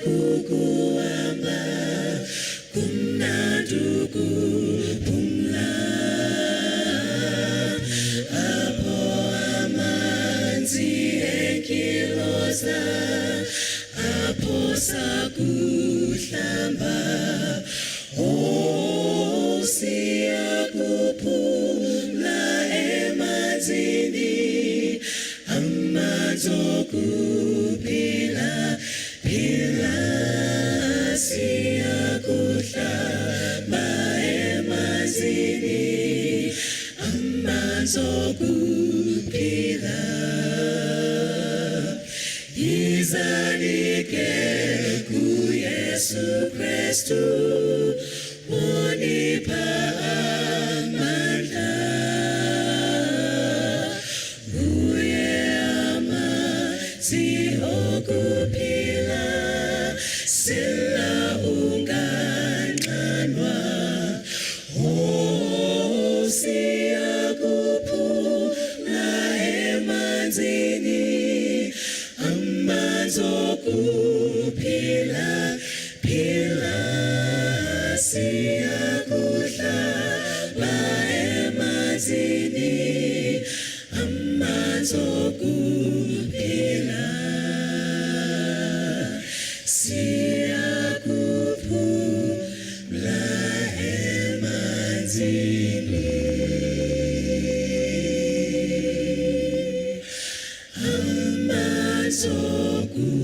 kukuhamba kumnandi ukuphumla apho amanzi enkiloza apho sakuhlamba siyakuphumla emanzini amanzi okuphila siyakuhlamba emanzini amanzi okuphila izalike kuYesu Kristu unipha amandla uye amanzi okuphila sela unganxanwa siyakuphumla emanzini amanzi okuphila siyakuhlamba emanzini amanzi okuphila siyakuphumla emanzini amanzi okuphila.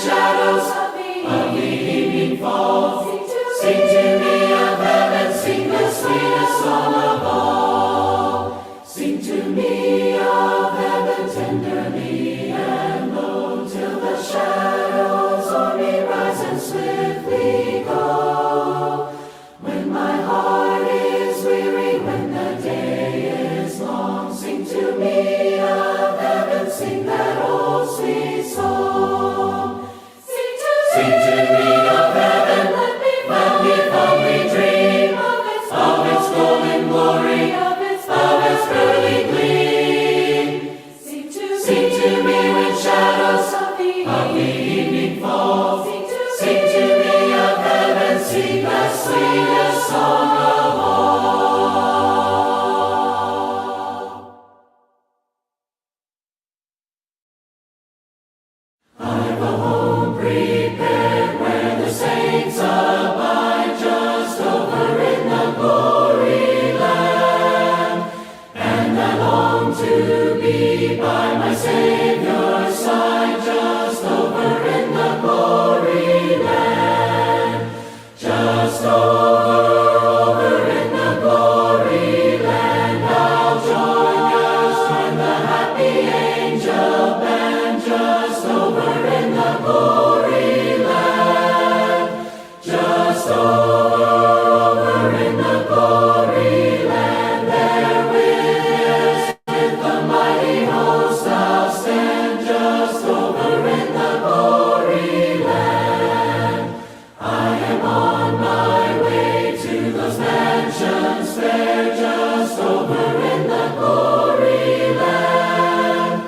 shadows of the evening fall. Sing to me of heaven, sing the sweetest song of all. Sing to me of heaven tenderly and low, till the shadows o'er me rise and swiftly go. When my heart is weary, when the day is long, sing to me of heaven, sing that old sweet song. Sing to me of heaven, let me fondly dream of its golden glory, of its early gleam. Sing to me when shadows of the evening fall. Sing to me of heaven, sing the sweetest song of all. I've a home prepared where the saints abide, just over in the glory land. And I long to be by my Savior's side, just over in the glory land. Just over in the glory land, I'll join the happy angel band, just over in the glory land. Just over in the glory land, there with the mighty host I'll stand, just over in the glory land. I am on my way to those mansions fair, just over in the glory land.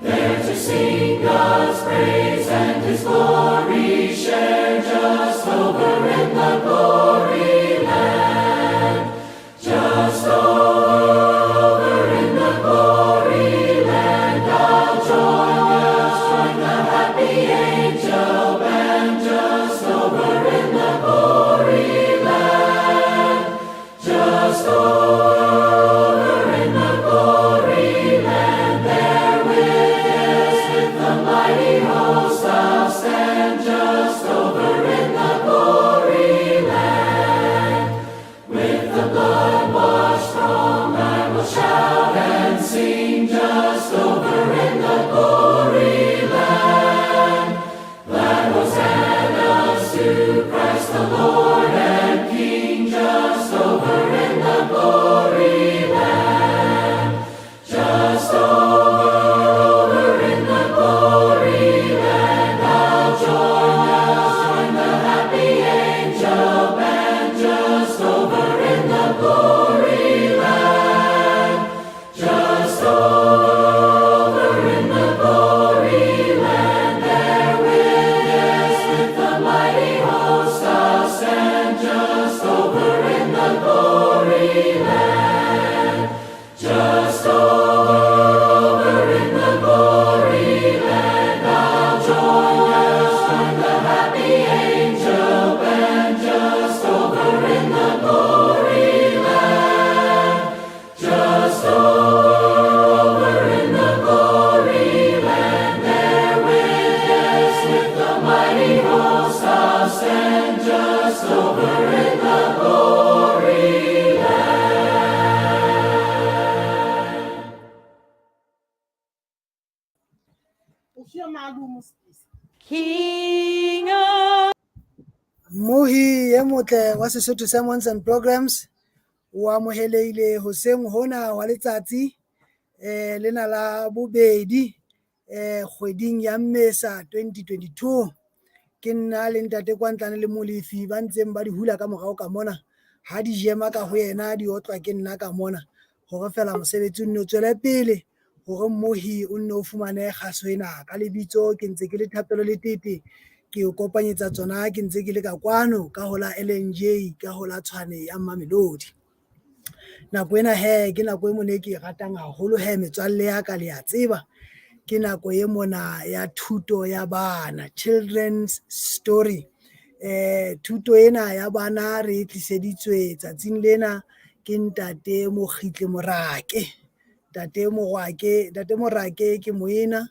There to sing God's praise and His glory share, just over in the glory land. Just over in the glory land, I'll join the happy angel band, just over in the glory land. Just over in the glory land, there with the mighty host I'll stand, just over in the glory land. With the blood-washed throng I will shout and sing, just over in the glory land. Glad hosannas to Christ the Lord and King, just over in the glory land. Just over in the glory land, I'll join the happy angel band, just over in the glory land. Just over in the glory land, there with the mighty host I'll stand, just over in the glory land. Just over in the glory land, I'll join the happy angel band, just over in the glory land. Just over in the glory land, there with the mighty host I'll stand, just over in the glory land. King of Mohi e motle wa Sesotho Sermons and Programs o amoheleile hoseng hona wa letsatsi lena la bobedi kgweding ya Mmesa 2022. Ke nna le ntate Kwantlane le Molefi ba ntseng ba di hula ka morao ka mona, ha di jema ka ho yena di otlwa ke nna ka mona, hore fela mosebetsi o nne o tswele pele, hore Mohi o nne o fumane kgaso ena. Ka lebitso ke ntse ke le Thapelo le Tete, ke o kopanyetsa tsona ke ntse ke le ka kwano ka hola LNJ ka hola Tshwane ya Mamelodi. Nako ena ke nako e mone ke e ratang haholo metswalle ya ka le ya tseba, ke nako e mona ya thuto ya bana, children's story. Thuto ena ya bana re tliseditswe tsatsing lena ke ntate Mokgitle Morake. Ntate Morake ke moena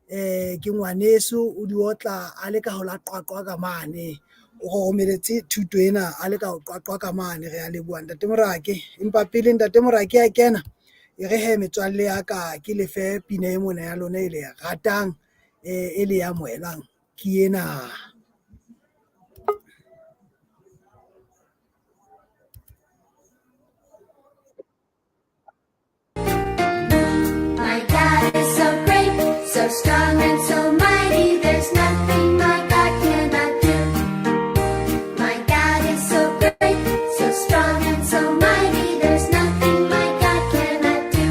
ke ngwaneso o di otla a le ka ho la qwaqwa ka mane o romeletse thuto ena a le ka ho qwaqwa ka mane re a leboha ntate Morake empa pele ntate Morake a kena e re he metswalle ya ka ke lefe pina e mona ya lona e le ratang e le ya moelang ke ena. My God is so great, so strong and so mighty, there's nothing my God cannot do. My God is so great, so strong and so mighty, there's nothing my God cannot do.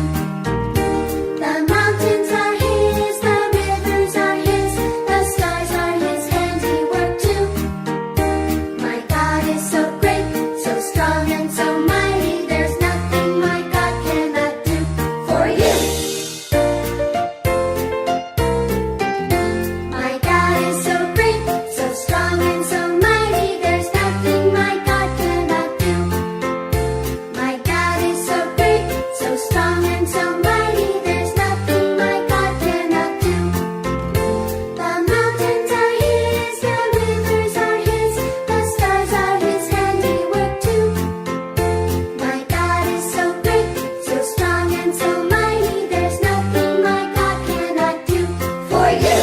The mountains are His, the rivers are His, the stars are His handiwork too. My God is so great, so strong and so mighty, there's nothing my God cannot do for you. My God is so great, so strong and so mighty, there's nothing my God cannot do. My God is so great, so strong and so mighty, there's nothing my God cannot do. The mountains are His, the rivers are His, the stars are His handiwork too. My God is so great, so strong and so mighty, there's nothing my God cannot do for you.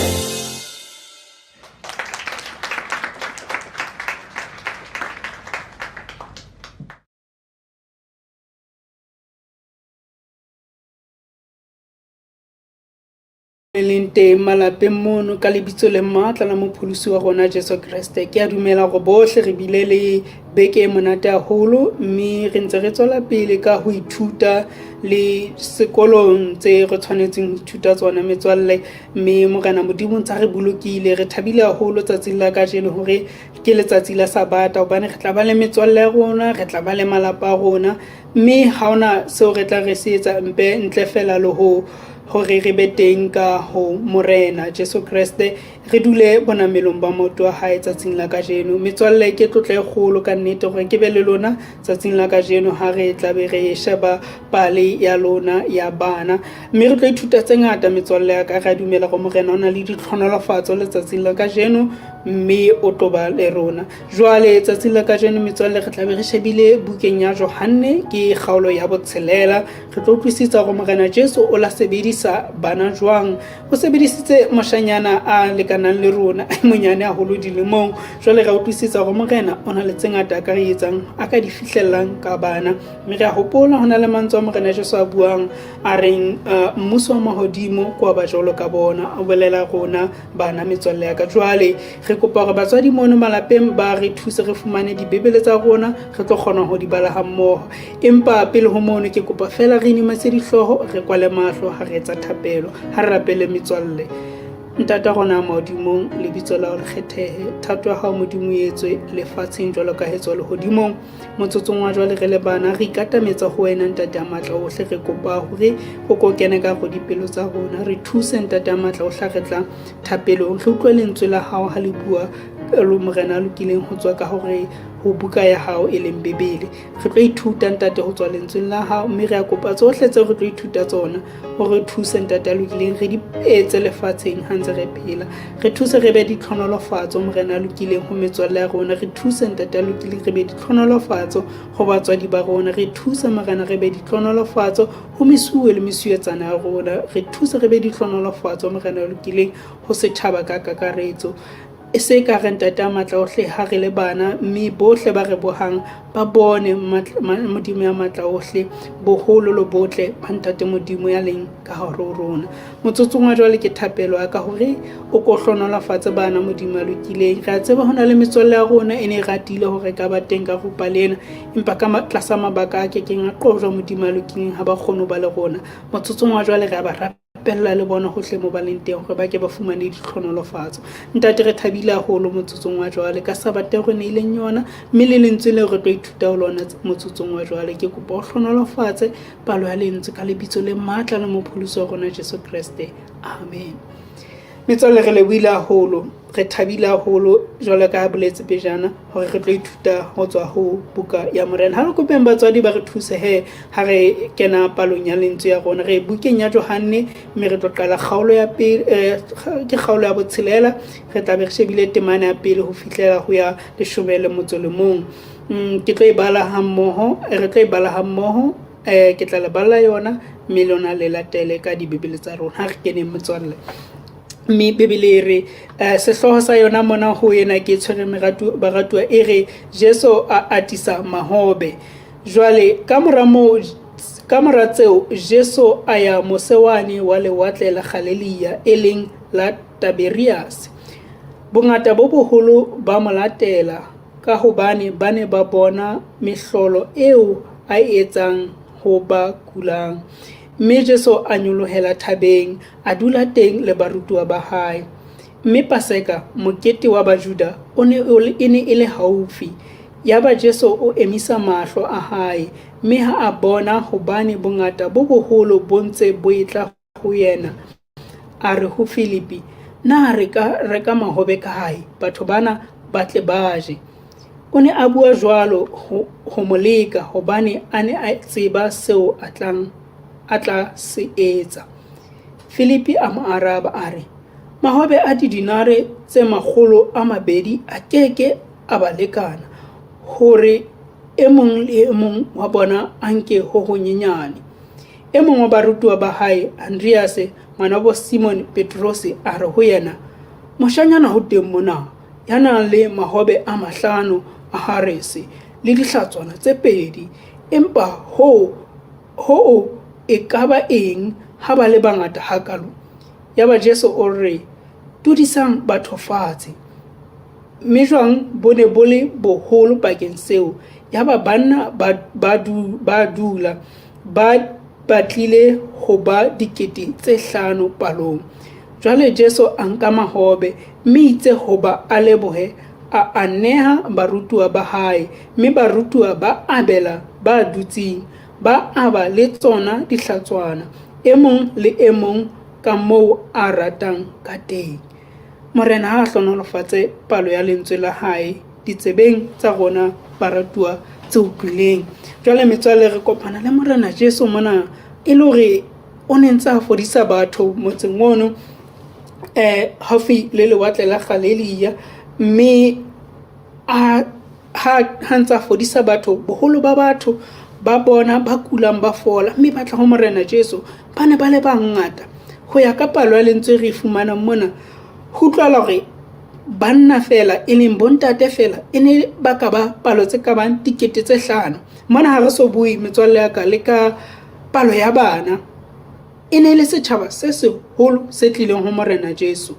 leng teng malapeng mono ka lebitso le matla la mopholosi wa rona Jesu Kriste. Ke a dumela go bohle re bile le beke e monate haholo mme re ntse re tswela pele ka ho ithuta le sekolong tse re tshwanetseng ho ithuta tsona metswalle mme morena modimo ntse re bolokile re thabile haholo tsatsing la kajeno hore ke letsatsi la sabata hobane re tla ba le metswalle ya rona re tla ba le malapa a rona mme ha ona seo re tla re se etsa mpe ntle fela le ho hore re be teng ka ho morena Jesu Kriste re dule bonamelong ba motho wa hae tsatsing la kajeno. Metswalle ke tlotle e kgolo ka nnete hore ke be le lona tsatsing la kajeno ha re tla be re sheba pale ya lona ya bana mme re tlo ithuta tse ngata metswalle ya ka. Re dumela go morena ona le ditlhonolofatso le tsatsing la kajeno mme o toba le rona jwale tsatsing la kajeno metswalle re tla be re shebile bukeng ya Johane ke kgaolo ya botshelela. Re tlo utlwisisa go morena Jesu o la sebedisa bana jwang o sebedisitse moshanyana a lekanang le rona monyane haholo dilemong jwale re utlwisisa go morena ona le tsengata ka re etsang a ka di fihlellang ka bana mme re a hopola hona le mantswe a morena Jesu a buang a reng mmuso wa mahodimo kwa ba jolo ka bona o bolela rona bana metswalle ya ka. Jwale re kopa gore batswadi mono malapeng ba re thuse re fumane dibebele tsa rona re tlo kgona ho di bala ha mmoho empa pele ho mono ke kopa fela re inimetse dihloho re kwale mahlo ha re etsa thapelo ha re rapele metswalle. Ntata rona modimong lebitso la le kgethehe thato ya hao modimo etswe lefatsheng jwalo ka hetso le hodimong motsotsong wa jwale re le bana re ikatametsa ho wena ntate ya matla ohle re kopa hore go ko kene ka go dipelo tsa rona re thuse ntate ya matla ohle re tla thapelong re utlwe lentswe la hao ha le bua lo morena a lokileng ho tswa ka hore ho buka ya hao e leng bebele re tlo ithuta ntate ho tswa lentsweng la hao mme re a kopa tsohle tseo re tlo ithuta tsona hore thuse ntate a lokileng re di etse lefatsheng ha ntse re phela re thuse re be ditlhonolofatso morena a lokileng ho metswalle ya rona re thuse ntate a lokileng re be ditlhonolofatso ho batswadi ba rona re thuse morena re be ditlhonolofatso ho mesuwe le mesuetsana ya rona re thuse re be ditlhonolofatso morena a lokileng ho setjhaba ka kakaretso e se ka re ntate a matla ohle ha re le bana mme bohle ba re bohang ba bone modimo ya matla ohle boholo lo botle ba ntate modimo ya leng ka hare ho rona motsotsong wa jwale ke thapelo ya ka hore o ko hlonolofatse bana modimo a lokileng re a tseba hona le metswalle ya rona e ne ratile hore ka ba teng ka rupa lena empa ka tlasa mabaka a ke keng a qojwa modimo a lokileng ha ba kgone ba le rona motsotsong wa jwale re a ba pella le bona hohle mo ba leng teng hore ba ke ba fumane ditlhonolofatso ntate re thabile haholo motsotsong wa jwale ka sabate go ne ileng yona mme le lentswe le re tlo ithuta ho lona motsotsong wa jwale ke kopa o hlonolofatse palo ya lentswe ka lebitso le matla le mopholosi wa rona Jesu Kriste amen. Metswalle re lebohile haholo re thabile haholo jwalo ka boletse pejana hore re tlo ithuta ho tswa ho buka ya Morena. Ha re kopeng batswadi ba re thuse ha re kena palong ya lentswe ya rona, re bukeng ya Johanne mme re tlo qala kgaolo ya pele ke kgaolo ya botshelela, re tla be re shebile temana ya pele ho fihlela ho ya 11. Ke tlo e bala ha mmoho, re tlo e bala ha mmoho, ke tla le bala yona mme lona le latele ka dibebele tsa rona ha re kene motswalle. Mme bebele re sehloho sa yona mona ho yena ke tshwere baratuwa e re Jesu a atisa mahobe. Jwale ka mora tseo Jesu a ya mosewane wa lewatle la Galileya e leng la Tiberias. Bongata bo boholo ba mo latela ka hobane ba ne ba bona mehlolo eo a etsang ho ba kulang. Mme Jesu a nyolohela thabeng, a dula teng le barutuwa ba hae. Mme Paseka, mokete wa Bajuda, e ne e le haufi. Yaba Jesu o emisa mahlo a hae, mme ha a bona hobane bongata bo boholo bo ntse bo etla ho yena, a re ho Filipi, na re ka reka mahobe kae batho bana ba tle ba je? O ne a bua jwalo ho mo leka hobane a ne a tseba seo a tla se etsa. Filipi a mo araba a re, mahobe a dinare tse 200 a keke a ba lekana hore e mong le e mong wa bona a nke ho honyenyane. E mong wa barutuwa ba hae, Andreas, ngwana wa Simon Petrose, a re ho yena, moshanyana ho teng mona ya nang le mahobe a 5 a harese le dihlatswana tse 2, empa ho e kaba eng ha ba le bangata hakalo? Yaba Jesu o re, tudisang batho fatshe. Mme jwang bo ne bo le boholo bakeng seo, yaba banna ba dula ba batlile ho ba 5,000 palong. Jwale Jesu a nka mahobe mme itse ho ba a lebohe, a neha barutuwa ba hae, mme barutuwa ba abela ba dutsing, ba aba le tsona dihlatswana, e mong le e mong ka moo a ratang ka teng. Morena ha a hlonolofatse palo ya lentswe la hae ditsebeng tsa rona baratuwa tse utlwileng. Jwale metswalle, re kopana le Morena Jesu mona e le hore o ne ntse a fodisa batho motseng ono haufi le lewatle la Galileya, mme ha ntse a fodisa batho, boholo ba batho ba bona ba kulang ba fola, mme ba tla ho Morena Jesu ba ne ba le bangata. Ho ya ka palo ya lentswe re fumana mona, ho utlwala hore banna fela e leng bontate fela e ne ba ka ba palo tse ka bang 5,000. Mona ha re so bue metswalle ya ka le ka palo ya bana. E ne le setjhaba se seholo se tlileng ho Morena Jesu,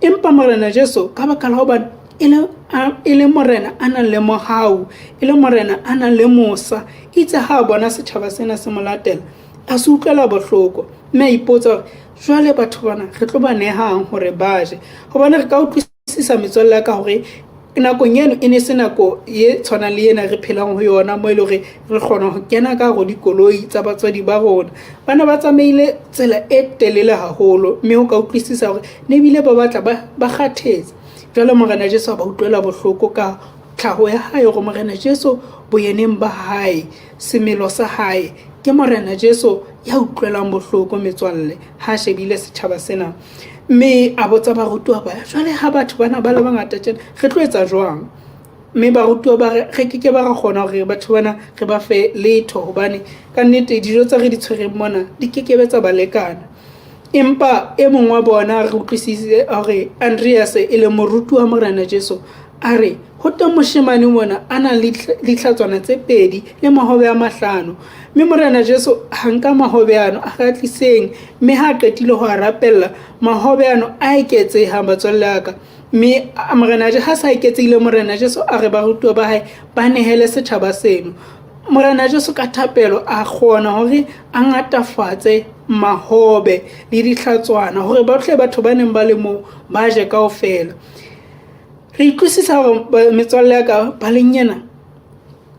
empa Morena Jesu ka baka la hobane e le morena a nang le mohau, e le morena a nang le mosa, itse ha bona setjhaba sena se mo latela, a se utlwela bohloko, mme a ipotsa hore jwale batho bana re tlo ba nehang hore ba je. Hobane re ka utlwisisa metswalle ya ka hore nakong eno e ne se nako e tshwanang le ena re phelang ho yona, mo e le hore re kgona ho kena ka hore dikoloi tsa batswadi ba rona bana ba tsamaile tsela e telele haholo, mme ho ka utlwisisa hore ne bile ba batla ba kgathetse. Jwale Morena Jesu ba utlwela bohloko ka tlhaho ya hae hore Morena Jesu boyeneng ba hae, semelo sa hae, ke Morena Jesu ya utlwelang bohloko metswalle ha shebile setjhaba sena. Mme a botsa barutuwa ba, jwale ha batho bana ba le bangata tjena re tlo etsa jwang? Mme barutuwa ba re ke ba ra kgona hore batho bana re ba fe letho, hobane ka nnete dijo tsa re di tshwereng mona di kekebe tsa ba lekana. Empa e mong wa bona re utlwisise hore Andreas e le moruti wa Morena Jesu a re, ho teng moshemane mona a nang le dihlatswana tse 2 le mahobe a 5. Mme Morena Jesu ha nka mahobe ano a kgatliseng, mme ha qetile ho a rapella mahobe ano a eketseha batswalle ya ka. Mme Morena Jesu ha sa eketsehile, Morena Jesu a re barutuwa ba hae ba nehele setjhaba seno. Morena Jesu ka thapelo a kgona hore a ngatafatse mahobe le dihlatswana hore ba tle batho ba neng ba le moo ba je kaofela. Re itlwisisa hore metswalle ya ka baleng yena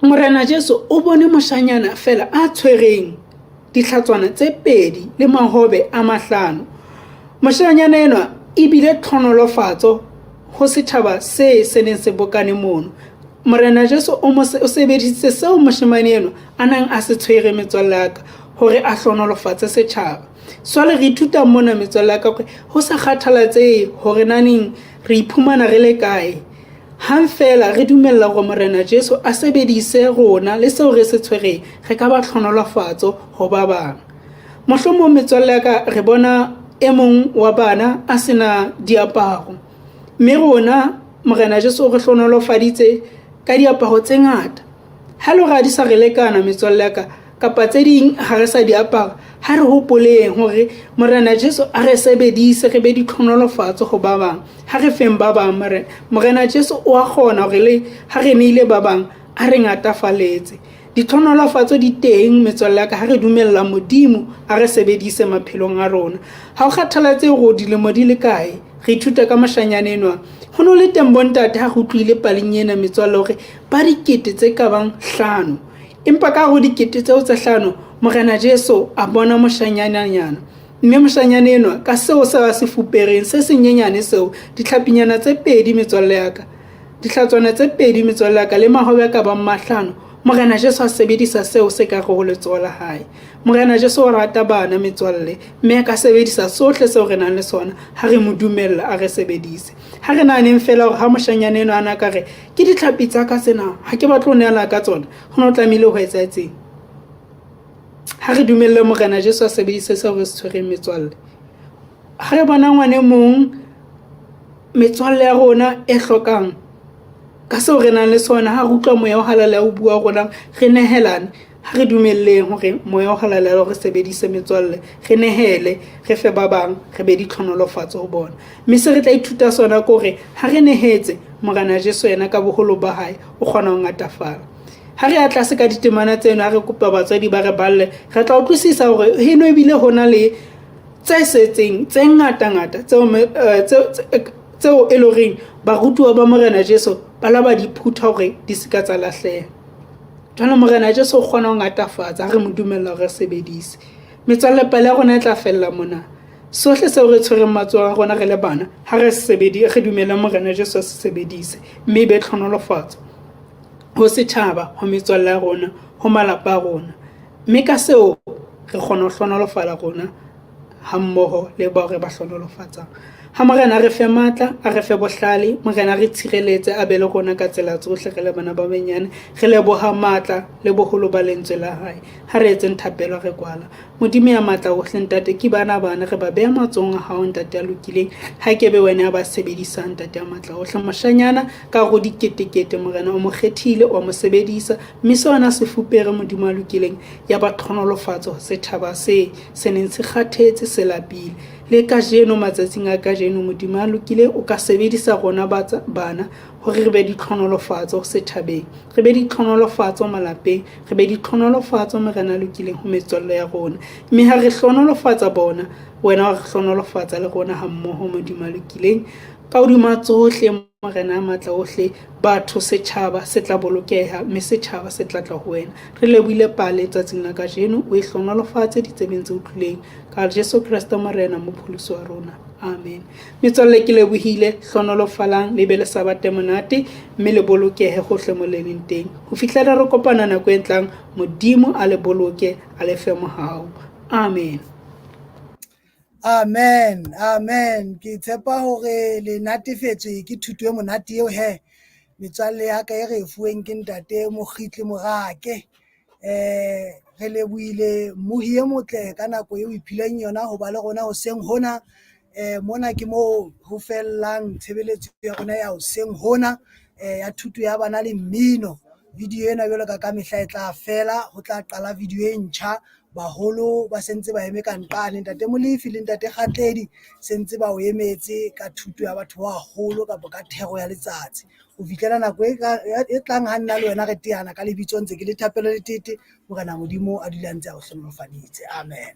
Morena Jesu o bone moshanyana fela a tshwereng dihlatswana tse 2 le mahobe a 5. Moshanyana ena e bile tlhonolofatso ho setjhaba se neng se bokane mono. Morena Jesu o sebedisitse seo moshemane enwa a nang a se tshwere metswalle ya ka hore a hlonolofatse setjhaba. Swale re ithuta mona metswalle ya ka hore ho sa kgathalatsehe hore naneng re iphumana re le kae, hang fela re dumella hore morena Jesu a sebedise rona le seo re se tshwereng re ka ba hlonolofatso ho ba bang. Mohlomong metswalle ya ka re bona e mong wa bana a sena diaparo, mme rona morena Jesu o re hlonolofaditse ka diaparo tse ngata. Ha le ga di sa re lekana metswalle ya ka, kapa tse ding ha re sa diaparo, ha re hopoleng hore morena Jesu a re sebedise re be di hlonolofatso ho ba bang. Ha re feng ba bang morena Jesu o a kgona hore le ha re neile ba bang a re ngatafaletse. Ditlhonolofatso di teng metswalle ya ka ha re dumella Modimo a re sebedise maphelong a rona. Ha o kgathalatse hore dilemo di le kae, re ithuta ka moshanyane enwa. Ho no le teng bontate ha go tlile paleng ena metswalle hore ba dikete tse ka bang 5, empa ka go dikete tseo tse 5 morena Jesu a bona moshanyananyana, mme moshanyane enwa ka seo se ba se fupereng se senyenyane seo, ditlhapinyana tse 2 metswalle ya ka, dihlatswana tse 2 metswalle ya ka, le mahobe ka bang 5, morena Jesu a sebedisa seo se ka go letsoho la hae. Morena Jesu o rata bana metswalle, mme a ka sebedisa sohle seo re nang le sona ha re mo dumella a re sebedise. Ha re naneng fela hore ha moshanyane enwa ana ka re ke ditlhapi tsa ka tsena ha ke batlo neela ka tsona, ho no tlamehile ho etsa etseng? Ha re dumelle morena Jesu a sebedise seo re se tshwereng metswalle. Ha re bona ngwane mong metswalle ya rona e hlokang ka seo re nang le sona, ha re utlwa moya o halala o bua rona, re nehelane. Ha re dumelleng hore moya o halala re sebedise metswalle, re nehele, re fe ba bang, re be di tlhonolofatso ho bona. Mme se re tla ithuta sona ke hore ha re nehetse morena Jesu yena ka boholo ba hae o kgona ho ngatafala. Ha re atla se ka ditemana tseno, ha re kopa batswadi ba re balle, re tla utlwisisa hore heno ebile hona le tse setseng tse ngata tseo e loreng barutuwa ba morena Jesu ba la ba di phutha hore di seka tsa lahleha. Jwale morena Jesu o kgona ho ngatafatsa ha re mo dumella hore re sebedise. Metswalle pele ya rona e tla fella mona. Sohle seo re tshwereng matsoho a rona re le bana, ha re re dumella morena Jesu a se sebedise, mme be tlhonolofatso ho setjhaba, ho metswalle ya rona, ho malapa a rona. Mme ka seo re kgona ho hlonolofala rona ha mmoho le bao re ba hlonolofatsang. Ha morena re fe matla, a re fe bohlale, morena re tshireletse a be le rona ka tsela tsohle re le bana ba benyane, re leboha matla le boholo ba lentswe la hae. Ha re etseng thapelo re kwala. Modimo ya matla ohle ntate, ke bana re ba beha matsohong a hao ntate a lokileng, ha ke be wena ya ba sebedisang ntate ya matla ohle. Moshanyana ka go diketekete morena o mo kgethile, o mo sebedisa, mme sona se fupere Modimo a lokileng ya ba tlhonolofatso setjhaba se neng se kgathetse se lapile. Le ka jeno matsatsing a ka jeno Modimo a lokile o ka sebedisa rona bana hore re be di tlhonolofatso setjhabeng, re be di tlhonolofatso malapeng, re be di tlhonolofatso morena a lokileng ho metswalle ya rona. Mme ha re hlonolofatsa bona, wena wa re hlonolofatsa le rona ha mmoho Modimo a lokileng. Ka hodima tsohle morena a matla ohle, batho setjhaba se tla bolokeha, mme setjhaba se tla tla ho wena. Re lebohile pale tsatsing la kajeno, o e hlonolofatse ditsebeng tse utlwileng ka Jesu Kriste morena mopholosi wa rona. Amen. Metswalle ke lebohile, hlonolofalang le be le sabate monate, mme le bolokehe hohle mo le leng teng. Ho fihlela re kopana nako e tlang, Modimo a le boloke, a le fe mohau. Amen. Amen, amen. Ke tshepa hore le natefetswe ke thuto e monate eo he. Metswalle ya ka e re fuweng ke ntate Mokgitli Morake. Re lebohile mmuhi e motle ka nako eo iphileng yona ho ba le rona hoseng hona. Mona ke mo ho fellang tshebeletso ya rona ya hoseng hona ya thuto ya bana le mmino. Video ena jwalo ka mehla e tla fela, ho tla qala video e ntjha. Baholo ba sentse ba eme ka nqane, ntate Molefi le ntate Kgatledi sentse ba o emetse ka thuto ya batho ba haholo kapa ka thero ya letsatsi. Ho fihlela nako e tlang ha nna le wena re teana ka lebitso ntse ke le thapelo le tete, morena Modimo a dula ntse a o hlonolofaditse. Amen.